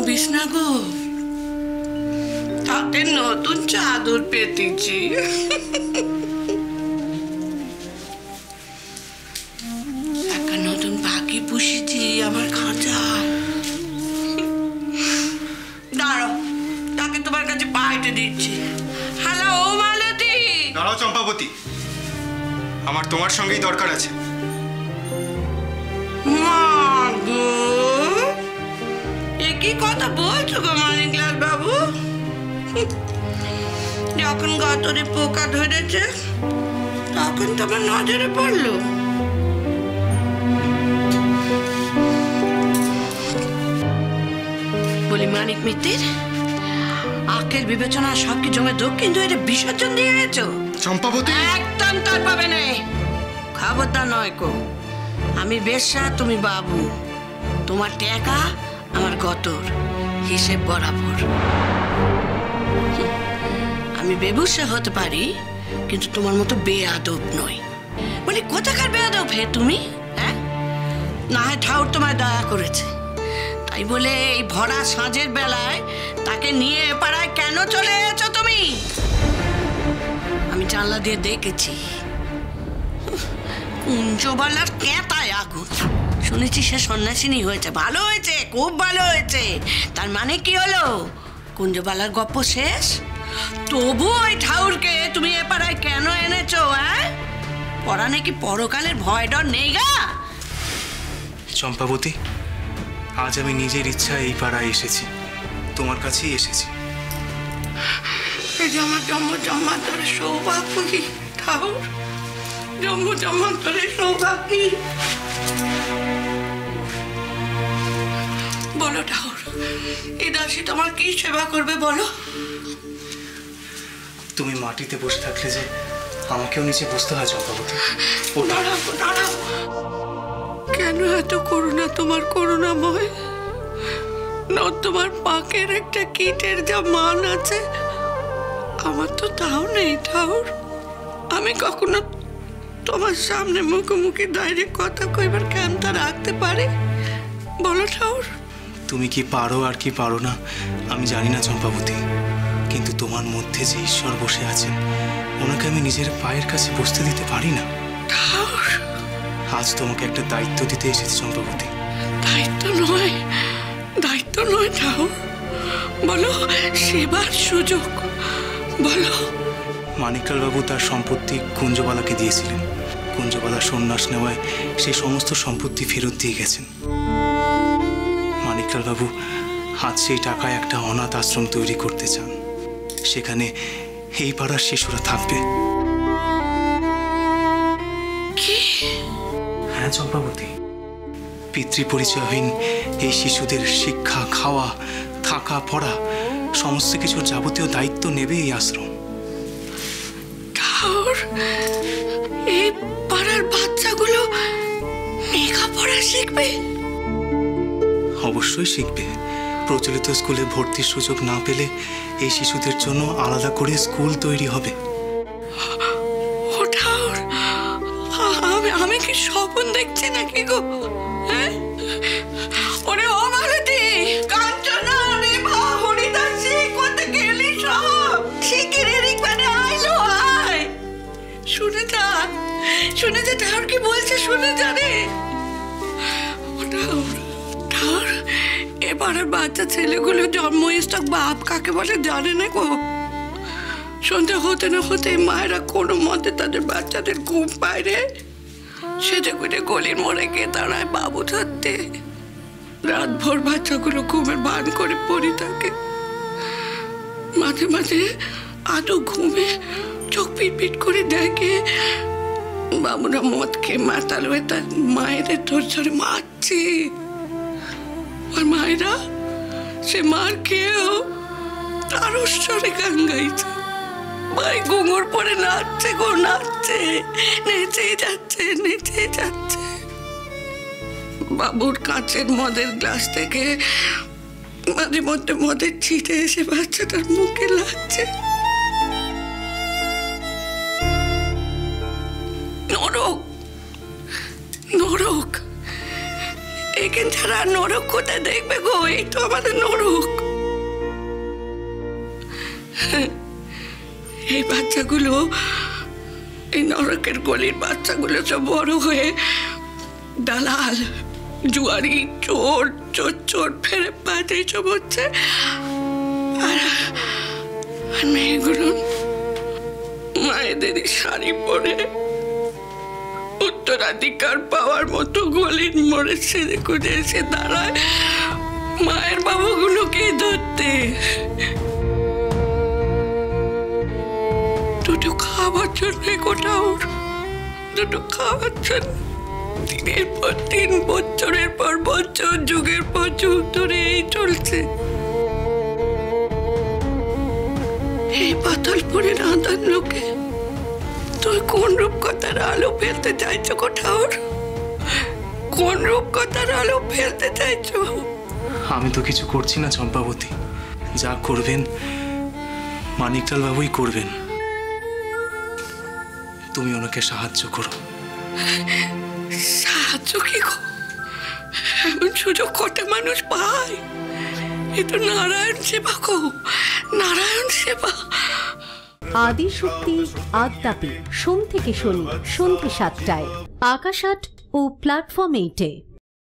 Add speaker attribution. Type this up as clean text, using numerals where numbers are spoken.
Speaker 1: বিছনা গো, তাতে নতুন চাদর পেতেছি। একটা নতুন পাখি পুষেছি আমার খাঁচায়। দাঁড়াও, তাকে তোমার কাছে পাইতে দিচ্ছি। হ্যালো মালতী।
Speaker 2: দাঁড়াও চম্পাবতী, আমার তোমার সঙ্গেই দরকার আছে।
Speaker 1: মা গো, কি কথা বলছো গো মানিকলাল বাবু? যখন গতরে পোকা ধরেছে তখন তোমার নজরে পড়লো। বলি মানিক মিত্তির, আখের বিবেচনা সবকি জমে দক্ষিণ দুয়ারে বিসর্জন দিয়ে গেছো।
Speaker 2: চম্পাবতী,
Speaker 1: একদম তার পাবে না, খবরদার নয় কো। আমি বেশ্যা, তুমি বাবু। তোমার টাকা আমার গতর, হিসেব বরাবর। আমি বেবুসা হতে পারি, কিন্তু তোমার মতো বেয়াদব নই। বলি কোথাকার বেয়াদব হে তুমি? হ্যাঁ, না হয় ঠাউর তোমায় দয়া করেছে, তাই বলে এই ভরা সাঁঝের বেলায় তাকে নিয়ে এ পাড়ায় কেন চলে এসেছো তুমি? আমি জানলা দিয়ে দেখেছি, কুঞ্জবালার ক্যাঁতায় আগুন। শুনেছি সে সন্ন্যাসিনী হয়েছে। ভালো হয়েছে, খুব ভালো হয়েছে। তার মানে কি হলো? কুঞ্জবালার গপ্প শেষ। তবু ওই ঠাউরকে তুমি এ পাড়ায় কেন এনেছো? হ্যাঁ, পড়া নাকি পরকালের ভয় ডর নেই গা?
Speaker 2: চম্পাবতী, আজ আমি নিজের ইচ্ছা এই পাড়ায় এসেছি, তোমার কাছেই এসেছি।
Speaker 1: এই যে আমার জন্ম জন্মান্তরের সৌভাগ্য ঠাউর, জন্ম জন্মান্তরের সৌভাগ্য। বলো ঠাউর, এই দাসী তোমার কি সেবা করবে বলো?
Speaker 2: তুমি মাটিতে বসে থাকলে যে আমাকেও নিচে বসতে হয় চম্পাবতী।
Speaker 1: দাঁড়াও দাঁড়াও, কেন এত করুণা তোমার করুণাময়? তোমার পাকের একটা কীটের যা মান আছে, আমার তো তাও নেই ঠাউর। আমি কখনো তোমার সামনে মুখোমুখি ডাইরেক্ট কথা কইবার ক্ষমতা রাখতে পারি? বলো ঠাউর।
Speaker 2: তুমি কি পারো আর কি পারো না আমি জানি না চম্পাবতী, কিন্তু তোমার মধ্যে যে ঈশ্বর বসে আছেন, ওনাকে আমি নিজের পায়ের কাছে বসতে দিতে পারি না।
Speaker 1: ঠাউর,
Speaker 2: আজ তোমাকে একটা দায়িত্ব দিতে এসেছি চম্পাবতী।
Speaker 1: দায়িত্ব নয়, দায়িত্ব নয় ঠাউর, বলো সেবার সুযোগ বলো।
Speaker 2: মানিকলাল বাবু তার সম্পত্তি কুঞ্জবালাকে দিয়েছিলেন। কুঞ্জবালা সন্ন্যাস নেওয়ায় সেই সমস্ত সম্পত্তি ফেরত দিয়ে গেছেন। মানিকলাল বাবু আজ সেই টাকায় একটা অনাথ আশ্রম তৈরি করতে চান, সেখানে এই পাড়ার শিশুরা থাকবে। হ্যাঁ চম্পাবতী, পিতৃপরিচয়হীন এই শিশুদের শিক্ষা, খাওয়া, থাকা, পড়া সমস্ত কিছুর যাবতীয় দায়িত্ব নেবে এই আশ্রম।
Speaker 1: ঠাউর, এই পাড়ার বাচ্চাগুলো লেখাপড়া শিখবে?
Speaker 2: অবশ্যই শিখবে। প্রচলিত স্কুলে ভর্তির সুযোগ না পেলে এই শিশুদের জন্য আলাদা করে স্কুল তৈরি হবে।
Speaker 1: ও ঠাউর, আমি কি স্বপ্ন দেখছি নাকি গো? হ্যাঁ, ওরে ও মালতী, কাঞ্চনা, রেভা, হরিদাসী, কোথায় গেলি সব? শিগগিরি মানে আইলো, আয়। শুনে যা, শুনে যা ঠাউর কি বলছে, শুনে যা রে। ও ঠাউর, ঠাউর, এবারের বাচ্চা ছেলেগুলো জন্মস্টক বাপ কাকে বলে জানে না গো। সন্ধ্যা হতে না হতে মায়েরা কোনো মতে তাদের বাচ্চাদের ঘুম পায়, সেজে গুটে গলির মোড়ে গিয়ে দাঁড়ায় বাবু ধরতে। রাত ভোর বাচ্চাগুলো ঘুমের ভান করে পড়ে থাকে। মাঝে মাঝে আদৌ ঘুমে চোখ পিট করে দেখে বাবুরা মদ খেয়ে মাতাল হয়ে তার মায়েদের ধরে মারছে। আর মায়েরা সে মার খেয়েও তার স্বরে গান গাইছে। ভাই ঘুঙুর পরে নাচছে গো, নাচছে, নেচে যাচ্ছে, নেচে যাচ্ছে। বাবুর কাঁচের মদের গ্লাস থেকে মাঝে মধ্যে মদের ছিটে এসে বাচ্চাটার মুখে লাগছে। নরক, নরক। এই সেকেন্ড ছাড়া আর নরক কোথায় দেখবে গো? এই তো আমাদের নরক। এই বাচ্চাগুলো, এই নরকের গলির বাচ্চাগুলো সব বড় হয়ে দালাল, জুয়ারি, চোর চোর চোর ফেরে পাত এইসব হচ্ছে। আর মেয়েগুলো মায়েদেরই শাড়ি পরে উত্তরাধিকার পাওয়ার মতো গলির মোড়ে সেজে খুঁজে এসে দাঁড়ায় মায়ের বাবাগুলোকে ধরতে। দুটো খাওয়ার জন্য কোটাও, দুটো খাওয়ার জন্য দিনের পর দিন, বছরের পর বছর, যুগের পর যুগ ধরে এই চলছে। এই পাতালপুরের আদান লোকে তুই কোন রূপকথার আলো ফেলতে চাইছো কোঠাওর? কোন রূপকথার আলো ফেলতে চাইছো?
Speaker 2: আমি তো কিছু করছি না চম্পাবতী। যা করবেন মানিকলাল বাবুই করবেন। তুমি ওনাকে সাহায্য করো।
Speaker 1: সাহায্য কি গো? এমন সুযোগ কত মানুষ পায়? এ তো নারায়ণ সেবা গো, নারায়ণ সেবা।
Speaker 3: আদিশক্তি আদ্যাপি সোম থেকে শনি সন্ধ্যে ৭টায় আকাশ ৮ ও প্ল্যাটফর্ম 8-এ।